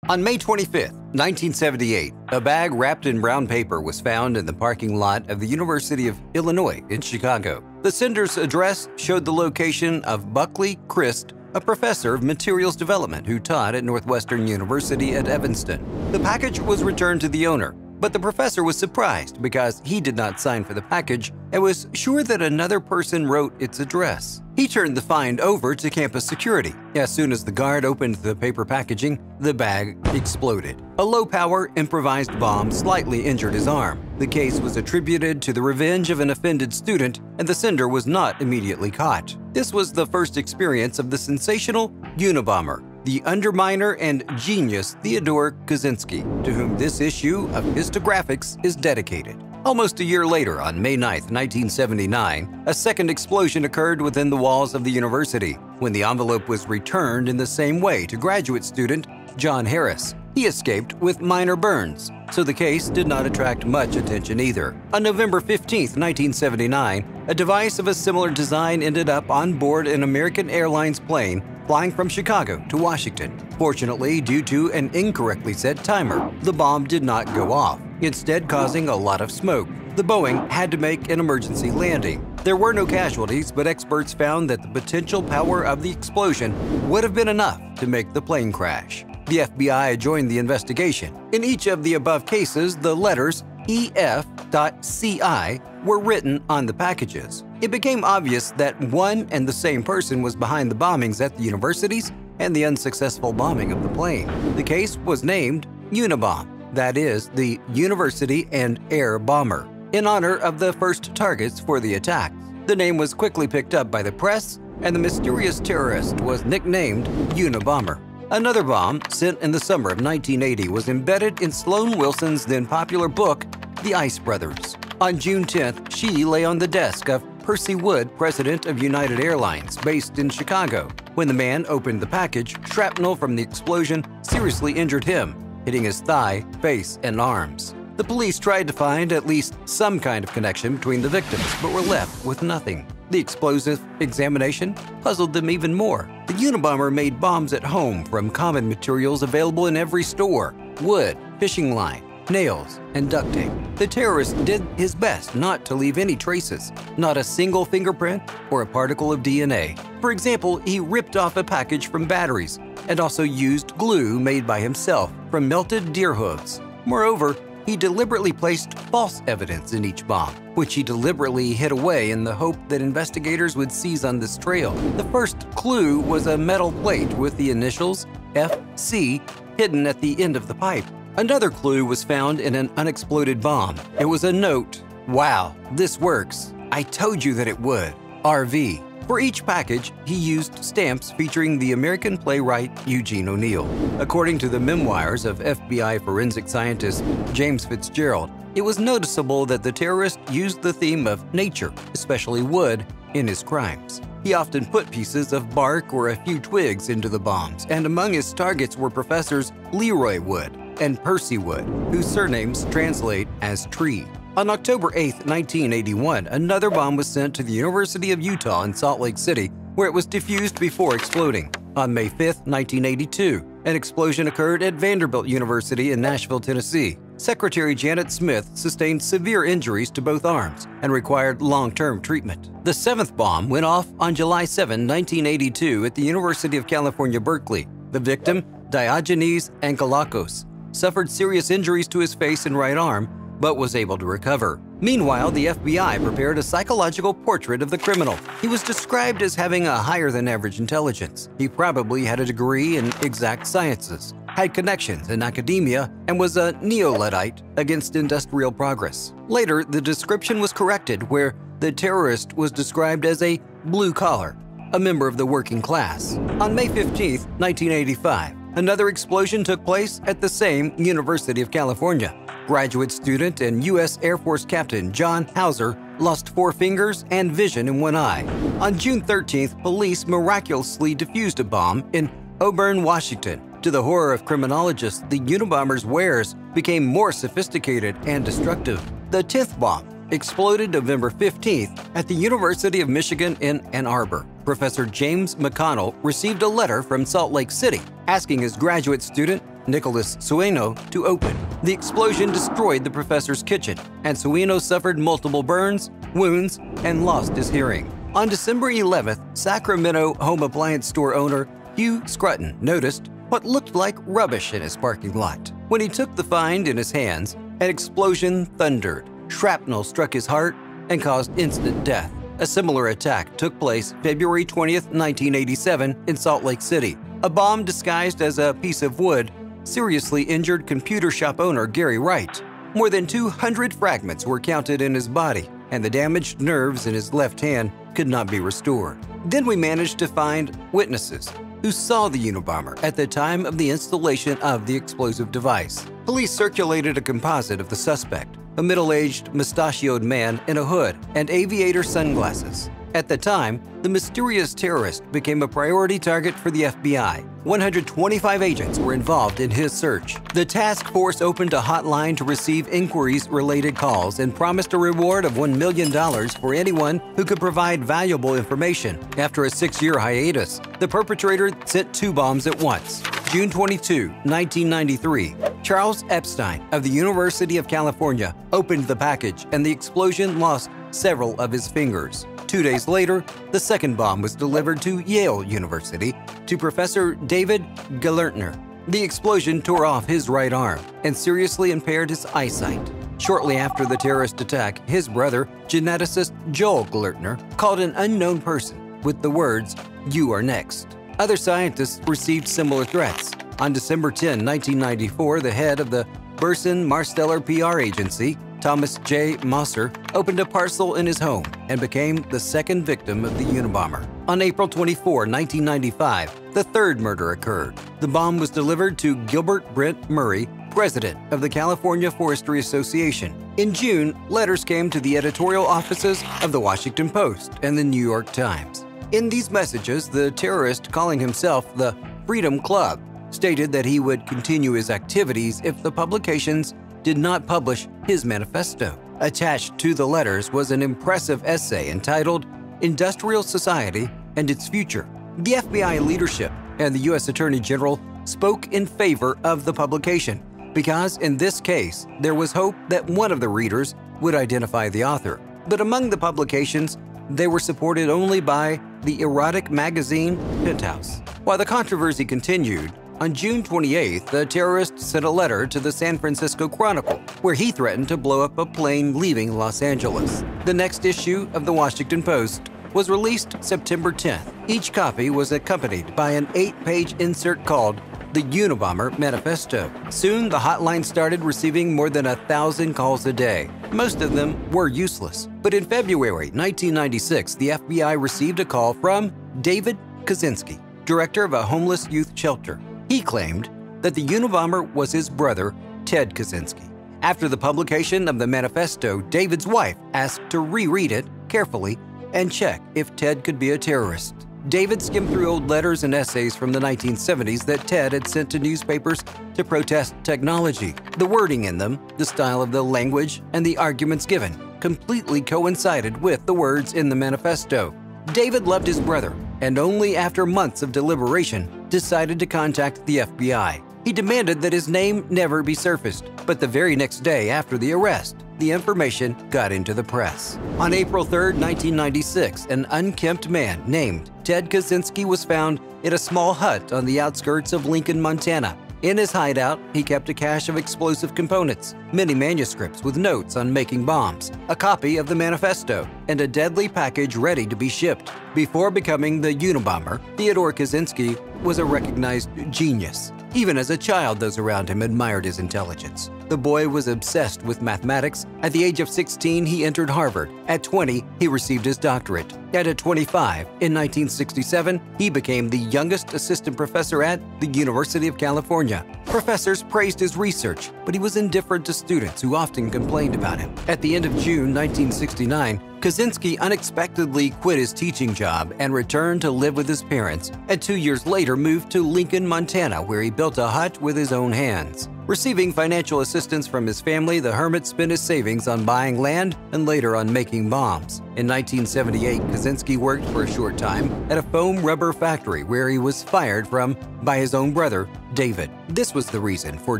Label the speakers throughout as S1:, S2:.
S1: On May 25, 1978, a bag wrapped in brown paper was found in the parking lot of the University of Illinois in Chicago. The sender's address showed the location of Buckley Crist, a professor of materials development who taught at Northwestern University at Evanston. The package was returned to the owner, but the professor was surprised because he did not sign for the package and was sure that another person wrote its address. He turned the find over to campus security. As soon as the guard opened the paper packaging, the bag exploded. A low-power improvised bomb slightly injured his arm. The case was attributed to the revenge of an offended student, and the sender was not immediately caught. This was the first experience of the sensational Unabomber, the underminer and genius Theodore Kaczynski, to whom this issue of Infographics is dedicated. Almost a year later, on May 9, 1979, a second explosion occurred within the walls of the university when the envelope was returned in the same way to graduate student John Harris. He escaped with minor burns, so the case did not attract much attention either. On November 15, 1979, a device of a similar design ended up on board an American Airlines plane flying from Chicago to Washington. Fortunately, due to an incorrectly set timer, the bomb did not go off, instead causing a lot of smoke. The Boeing had to make an emergency landing. There were no casualties, but experts found that the potential power of the explosion would have been enough to make the plane crash. The FBI joined the investigation. In each of the above cases, the letters EF.CI were written on the packages. It became obvious that one and the same person was behind the bombings at the universities and the unsuccessful bombing of the plane. The case was named Unabomber, that is, the University and Air Bomber, in honor of the first targets for the attacks. The name was quickly picked up by the press, and the mysterious terrorist was nicknamed Unabomber. Another bomb, sent in the summer of 1980, was embedded in Sloan Wilson's then popular book, The Ice Brothers. On June 10th, she lay on the desk of Percy Wood, president of United Airlines, based in Chicago. When the man opened the package, shrapnel from the explosion seriously injured him, hitting his thigh, face, and arms. The police tried to find at least some kind of connection between the victims, but were left with nothing. The explosive examination puzzled them even more. The Unabomber made bombs at home from common materials available in every store: wood, fishing line, nails, and duct tape. The terrorist did his best not to leave any traces, not a single fingerprint or a particle of DNA. For example, he ripped off a package from batteries and also used glue made by himself from melted deer hooves. Moreover, he deliberately placed false evidence in each bomb, which he deliberately hid away in the hope that investigators would seize on this trail. The first clue was a metal plate with the initials FC hidden at the end of the pipe. Another clue was found in an unexploded bomb. It was a note: "Wow, this works. I told you that it would. RV." For each package, he used stamps featuring the American playwright Eugene O'Neill. According to the memoirs of FBI forensic scientist James Fitzgerald, it was noticeable that the terrorist used the theme of nature, especially wood, in his crimes. He often put pieces of bark or a few twigs into the bombs, and among his targets were professors Leroy Wood and Percy Wood, whose surnames translate as tree. On October 8, 1981, another bomb was sent to the University of Utah in Salt Lake City, where it was diffused before exploding. On May 5, 1982, an explosion occurred at Vanderbilt University in Nashville, Tennessee. Secretary Janet Smith sustained severe injuries to both arms and required long-term treatment. The seventh bomb went off on July 7, 1982 at the University of California, Berkeley. The victim, Diogenes Angelakos, suffered serious injuries to his face and right arm, but was able to recover. Meanwhile, the FBI prepared a psychological portrait of the criminal. He was described as having a higher-than-average intelligence. He probably had a degree in exact sciences, had connections in academia, and was a neo-Luddite against industrial progress. Later, the description was corrected, where the terrorist was described as a blue-collar, a member of the working class. On May 15, 1985, another explosion took place at the same University of California. Graduate student and U.S. Air Force Captain John Hauser lost 4 fingers and vision in one eye. On June 13th, police miraculously defused a bomb in Auburn, Washington. To the horror of criminologists, the Unabomber's wares became more sophisticated and destructive. The 10th bomb exploded November 15th at the University of Michigan in Ann Arbor. Professor James McConnell received a letter from Salt Lake City asking his graduate student Nicholas Sueno, to open. The explosion destroyed the professor's kitchen, and Sueno suffered multiple burns, wounds, and lost his hearing. On December 11th, Sacramento home appliance store owner Hugh Scruton noticed what looked like rubbish in his parking lot. When he took the find in his hands, an explosion thundered. Shrapnel struck his heart and caused instant death. A similar attack took place February 20th, 1987 in Salt Lake City. A bomb disguised as a piece of wood seriously injured computer shop owner Gary Wright. More than 200 fragments were counted in his body, and the damaged nerves in his left hand could not be restored. Then we managed to find witnesses who saw the Unabomber at the time of the installation of the explosive device. Police circulated a composite of the suspect, a middle-aged, mustachioed man in a hood and aviator sunglasses. At the time, the mysterious terrorist became a priority target for the FBI. 125 agents were involved in his search. The task force opened a hotline to receive inquiries-related calls and promised a reward of $1 million for anyone who could provide valuable information. After a 6-year hiatus, the perpetrator sent 2 bombs at once. June 22, 1993, Charles Epstein of the University of California opened the package, and the explosion lost several of his fingers. 2 days later, the second bomb was delivered to Yale University to Professor David Gelernter. The explosion tore off his right arm and seriously impaired his eyesight. Shortly after the terrorist attack, his brother, geneticist Joel Gelernter, called an unknown person with the words, "You are next." Other scientists received similar threats. On December 10, 1994, the head of the Burson Marsteller PR agency, Thomas J. Mosser, opened a parcel in his home and became the second victim of the Unabomber. On April 24, 1995, the third murder occurred. The bomb was delivered to Gilbert Brent Murray, president of the California Forestry Association. In June, letters came to the editorial offices of the Washington Post and the New York Times. In these messages, the terrorist, calling himself the Freedom Club, stated that he would continue his activities if the publications did not publish his manifesto. Attached to the letters was an impressive essay entitled Industrial Society and Its Future. The FBI leadership and the U.S. Attorney General spoke in favor of the publication because in this case, there was hope that one of the readers would identify the author. But among the publications, they were supported only by the erotic magazine Penthouse. While the controversy continued, on June 28th, the terrorist sent a letter to the San Francisco Chronicle, where he threatened to blow up a plane leaving Los Angeles. The next issue of the Washington Post was released September 10th. Each copy was accompanied by an 8-page insert called the Unabomber Manifesto. Soon, the hotline started receiving more than 1,000 calls a day. Most of them were useless. But in February 1996, the FBI received a call from David Kazinski, director of a homeless youth shelter. He claimed that the Unabomber was his brother, Ted Kazinski. After the publication of the manifesto, David's wife asked to reread it carefully and check if Ted could be a terrorist. David skimmed through old letters and essays from the 1970s that Ted had sent to newspapers to protest technology. The wording in them, the style of the language, and the arguments given completely coincided with the words in the manifesto. David loved his brother, and only after months of deliberation decided to contact the FBI. He demanded that his name never be surfaced, but the very next day after the arrest, the information got into the press. On April 3, 1996, an unkempt man named Ted Kazinski was found in a small hut on the outskirts of Lincoln, Montana. In his hideout, he kept a cache of explosive components, many manuscripts with notes on making bombs, a copy of the manifesto, and a deadly package ready to be shipped. Before becoming the Unabomber, Theodore Kaczynski was a recognized genius. Even as a child, those around him admired his intelligence. The boy was obsessed with mathematics. At the age of 16, he entered Harvard. At 20, he received his doctorate. And at 25, in 1967, he became the youngest assistant professor at the University of California. Professors praised his research, but he was indifferent to students who often complained about him. At the end of June 1969, Kaczynski unexpectedly quit his teaching job and returned to live with his parents, and 2 years later moved to Lincoln, Montana, where he built a hut with his own hands. Receiving financial assistance from his family, the hermit spent his savings on buying land and later on making bombs. In 1978, Kaczynski worked for a short time at a foam rubber factory where he was fired from by his own brother, David. This was the reason for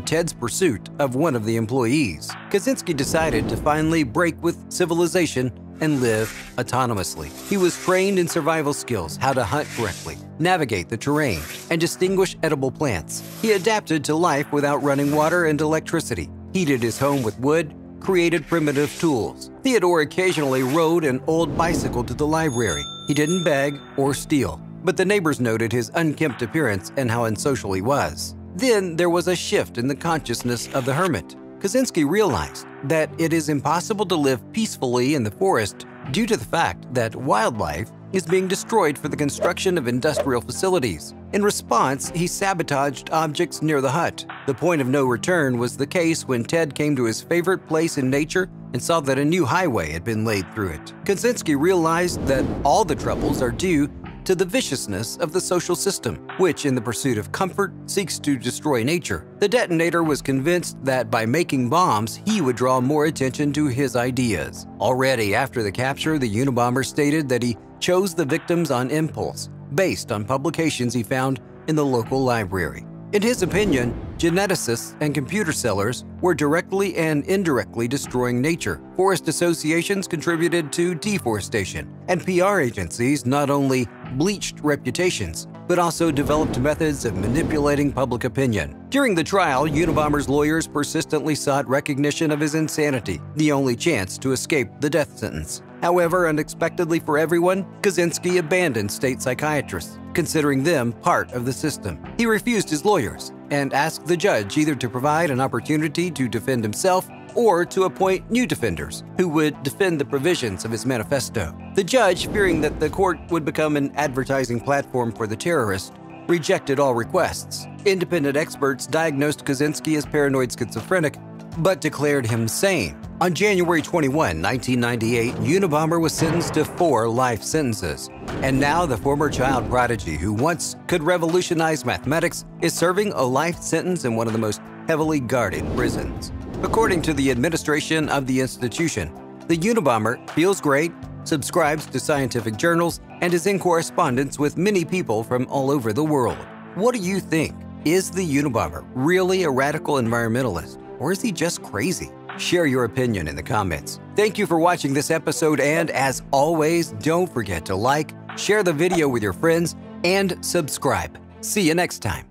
S1: Ted's pursuit of one of the employees. Kaczynski decided to finally break with civilization and live autonomously. He was trained in survival skills, how to hunt correctly, navigate the terrain, and distinguish edible plants. He adapted to life without running water and electricity, heated his home with wood, created primitive tools. Theodore occasionally rode an old bicycle to the library. He didn't beg or steal, but the neighbors noted his unkempt appearance and how unsocial he was. Then there was a shift in the consciousness of the hermit. Kaczynski realized that it is impossible to live peacefully in the forest due to the fact that wildlife is being destroyed for the construction of industrial facilities. In response, he sabotaged objects near the hut. The point of no return was the case when Ted came to his favorite place in nature and saw that a new highway had been laid through it. Kaczynski realized that all the troubles are due to the viciousness of the social system, which, in the pursuit of comfort, seeks to destroy nature. The detonator was convinced that by making bombs, he would draw more attention to his ideas. Already after the capture, the Unabomber stated that he chose the victims on impulse, based on publications he found in the local library. In his opinion, geneticists and computer sellers were directly and indirectly destroying nature. Forest associations contributed to deforestation, and PR agencies not only bleached reputations, but also developed methods of manipulating public opinion. During the trial, Unabomber's lawyers persistently sought recognition of his insanity, the only chance to escape the death sentence. However, unexpectedly for everyone, Kaczynski abandoned state psychiatrists, considering them part of the system. He refused his lawyers and asked the judge either to provide an opportunity to defend himself or to appoint new defenders who would defend the provisions of his manifesto. The judge, fearing that the court would become an advertising platform for the terrorist, rejected all requests. Independent experts diagnosed Kaczynski as paranoid schizophrenic, but declared him sane. On January 21, 1998, Unabomber was sentenced to 4 life sentences. And now the former child prodigy who once could revolutionize mathematics is serving a life sentence in one of the most heavily guarded prisons. According to the administration of the institution, the Unabomber feels great, subscribes to scientific journals, and is in correspondence with many people from all over the world. What do you think? Is the Unabomber really a radical environmentalist, or is he just crazy? Share your opinion in the comments. Thank you for watching this episode, and as always, don't forget to like, share the video with your friends, and subscribe. See you next time.